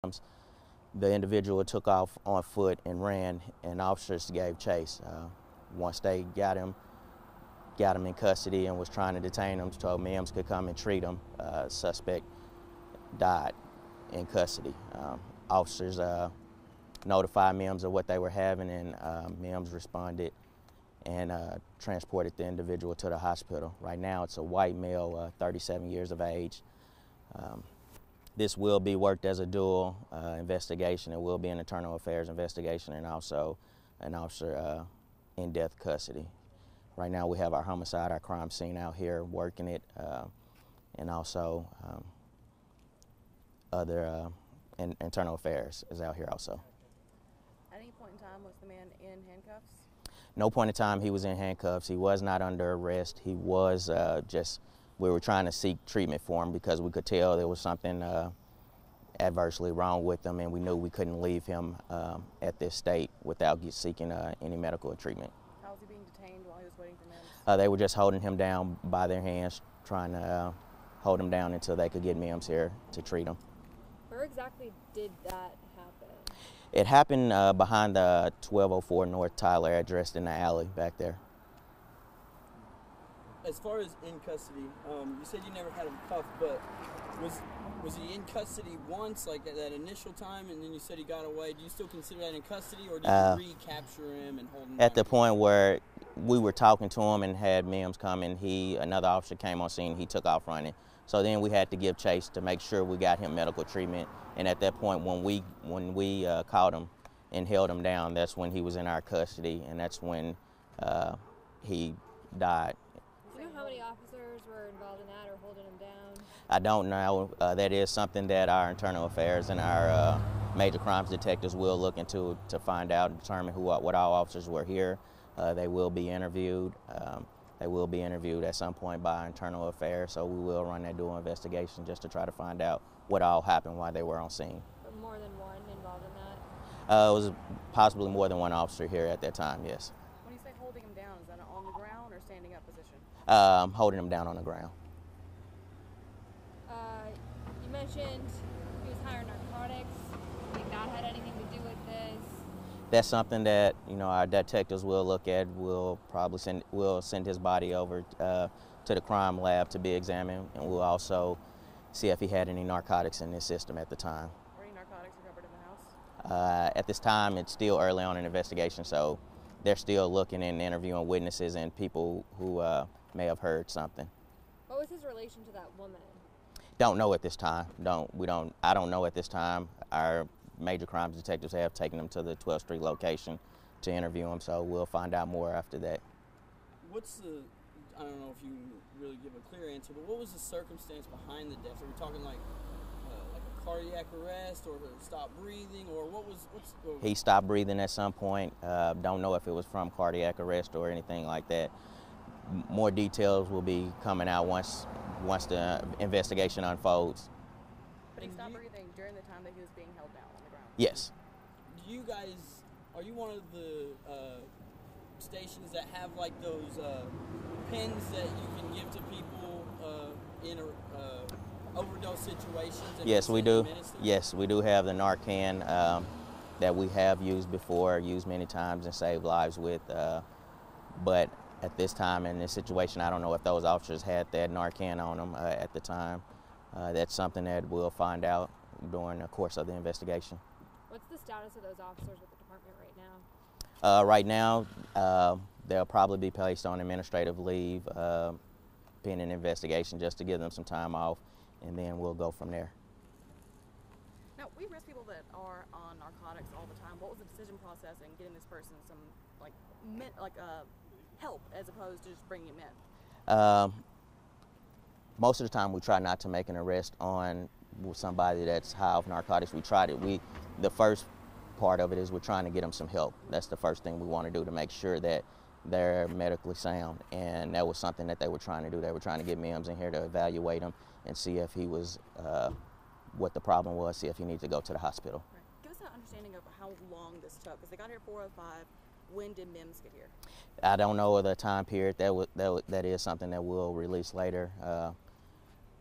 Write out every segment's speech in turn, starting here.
The individual took off on foot and ran, and officers gave chase. Once they got him in custody and was trying to detain him, told Mims could come and treat him. Suspect died in custody. Officers notified Mims of what they were having, and Mims responded and transported the individual to the hospital. Right now, it's a white male, 37 years of age. This will be worked as a dual investigation. It will be an internal affairs investigation and also an officer in death custody. Right now, we have our homicide, our crime scene out here working it, and also other internal affairs is out here also. At any point in time, was the man in handcuffs? No point in time he was in handcuffs. He was not under arrest. He was we were trying to seek treatment for him because we could tell there was something adversely wrong with him, and we knew we couldn't leave him at this state without seeking any medical treatment. How was he being detained while he was waiting for Mims? They were just holding him down by their hands, trying to hold him down until they could get Mims here to treat him. Where exactly did that happen? It happened behind the 1204 North Tyler address in the alley back there. As far as in custody, you said you never had him cuffed, but was he in custody once, like at that initial time, and then you said he got away? Do you still consider that in custody, or did you recapture him and hold him At the down? point where we were talking to him and had Mims come, and another officer came on scene, he took off running. So then we had to give chase to make sure we got him medical treatment. And at that point, when we caught him and held him down, that's when he was in our custody, and that's when he died. Do you know how many officers were involved in that or holding him down? I don't know. That is something that our internal affairs and our major crimes detectives will look into to find out and determine what all officers were here. They will be interviewed. They will be interviewed at some point by our internal affairs, so we will run that dual investigation just to try to find out what all happened while they were on scene. But more than one involved in that? It was possibly more than one officer here at that time, yes. When you say holding him down, is that on the ground or standing up position? Holding him down on the ground. You mentioned he was higher narcotics. Do you think that had anything to do with this? That's something that our detectives will look at. We'll probably send his body over to the crime lab to be examined, and we'll also see if he had any narcotics in his system at the time. Were any narcotics recovered in the house? At this time, it's still early on in the investigation, so they're still looking and interviewing witnesses and people who may have heard something. What was his relation to that woman? Don't know at this time. I don't know at this time. Our major crimes detectives have taken him to the 12th Street location to interview him, so we'll find out more after that. I don't know if you can really give a clear answer, but what was the circumstance behind the death? Are we talking like a cardiac arrest, or stop breathing, or what's He stopped breathing at some point. Don't know if it was from cardiac arrest or anything like that. More details will be coming out once the investigation unfolds. But he stopped breathing during the time that he was being held down on the ground? Yes. Are you one of the stations that have like those pins that you can give to people in overdose situations? Yes, we do. Yes, we do have the Narcan that we have used before, used many times and saved lives with. But at this time in this situation, I don't know if those officers had that Narcan on them at the time. That's something that we'll find out during the course of the investigation. What's the status of those officers with the department right now? Right now, they'll probably be placed on administrative leave, pending investigation, just to give them some time off, and then we'll go from there. Now, we arrest people that are on narcotics all the time. What was the decision process in getting this person some help as opposed to just bringing him in? Most of the time, we try not to make an arrest on somebody that's high off narcotics. We tried it. The first part of it is we're trying to get them some help. That's the first thing we want to do to make sure that they're medically sound, and that was something that they were trying to do. They were trying to get Mims in here to evaluate him and see if he was, what the problem was, see if he needs to go to the hospital. Right. Give us an understanding of how long this took, because they got here at 4:05. When did Mims get here? I don't know the time period. That is something that we'll release later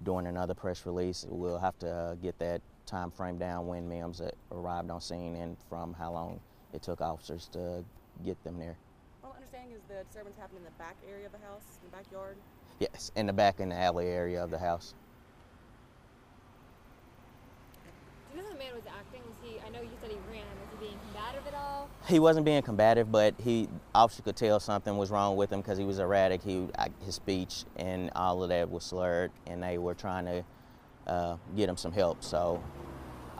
during another press release. We'll have to get that time frame down when Mims arrived on scene and from how long it took officers to get them there. My understanding is the disturbance happened in the back area of the house, in the backyard. Yes, in the back in the alley area of the house. Do you know how the man was acting? I know you said he ran. Was he being combative at all? He wasn't being combative, but officer could tell something was wrong with him because he was erratic. His speech and all of that was slurred, and they were trying to get him some help. So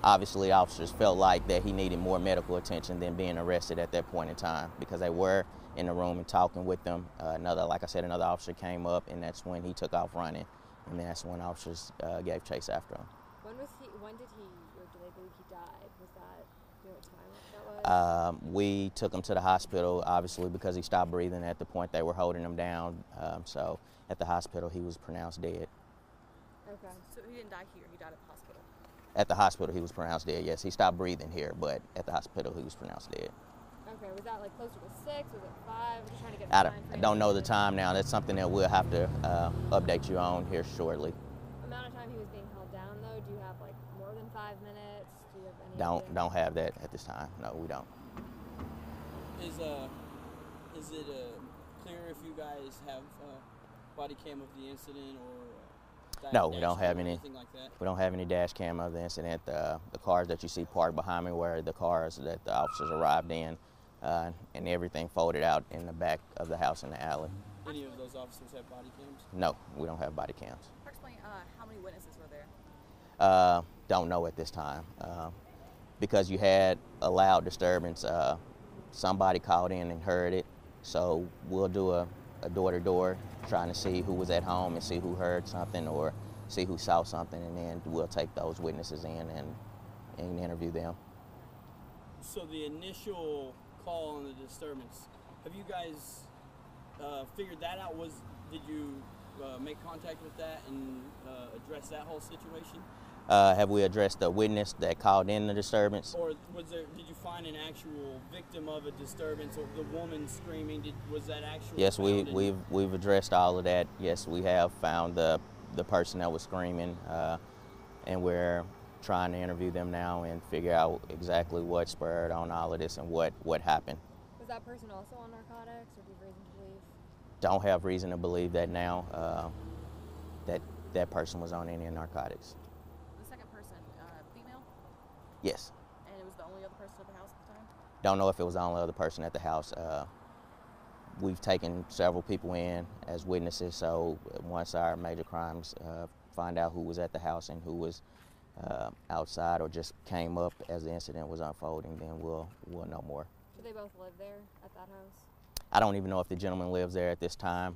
obviously officers felt like that he needed more medical attention than being arrested at that point in time, because they were in the room and talking with them. Like I said, another officer came up, and that's when he took off running, and that's when officers gave chase after him. When did he, or do they believe he died? Was that, do you know what time that was? We took him to the hospital, obviously, because he stopped breathing at the point they were holding him down. So at the hospital, he was pronounced dead. Okay. So he didn't die here, he died at the hospital. At the hospital, he was pronounced dead, yes. He stopped breathing here, but at the hospital, he was pronounced dead. Okay, was that like closer to 6? Was it 5? I'm just trying to get I don't know the time now. That's something that we'll have to update you on here shortly. Amount of time he was being held down, though, do you have like more than 5 minutes? Do you have any idea? Don't have that at this time. No, we don't. Is it clear if you guys have body cam of the incident or no, we don't have any. Anything like that? We don't have any dash cam of the incident. The cars that you see parked behind me were the cars that the officers arrived in, and everything folded out in the back of the house in the alley. Any of those officers have body cams? No, we don't have body cams. Explain how many witnesses were there? Don't know at this time. Because you had a loud disturbance, somebody called in and heard it, so we'll do a door-to-door, trying to see who was at home and see who heard something or see who saw something, and then we'll take those witnesses in and interview them. So the initial call on the disturbance, have you guys figured that out? Did you make contact with that and address that whole situation? Have we addressed the witness that called in the disturbance? Or did you find an actual victim of a disturbance, or the woman screaming? Was that actual? Yes, we've addressed all of that. Yes, we have found the person that was screaming, and we're trying to interview them now and figure out exactly what spurred on all of this and what happened. Was that person also on narcotics, or do you have reason to believe? Don't have reason to believe that now, that person was on any narcotics. The second person, female? Yes. And it was the only other person at the house at the time? Don't know if it was the only other person at the house. We've taken several people in as witnesses, so once our major crimes find out who was at the house and who was outside or just came up as the incident was unfolding, then we'll know more. Do they both live there at that house? I don't even know if the gentleman lives there at this time.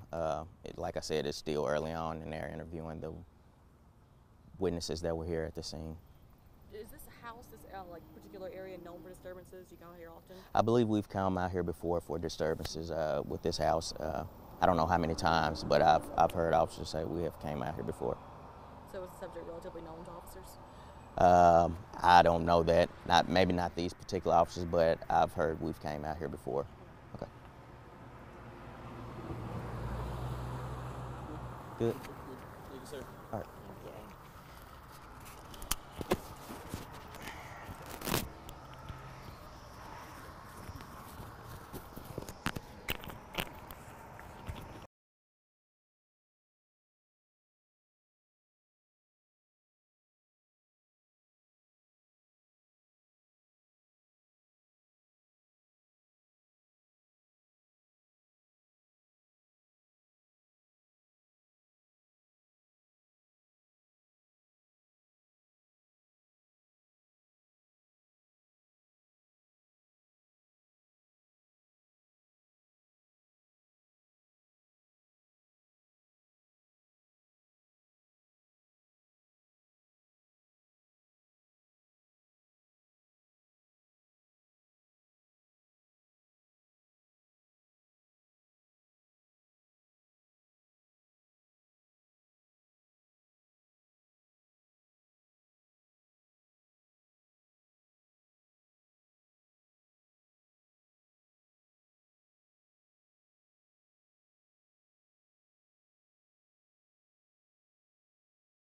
Like I said, it's still early on, and they're interviewing the witnesses that were here at the scene. Is this house, this particular area, known for disturbances? You come out here often? I believe we've come out here before for disturbances with this house. I don't know how many times, but I've heard officers say we have came out here before. So was the subject relatively known to officers? I don't know that. Maybe not these particular officers, but I've heard we've came out here before. Okay. Good.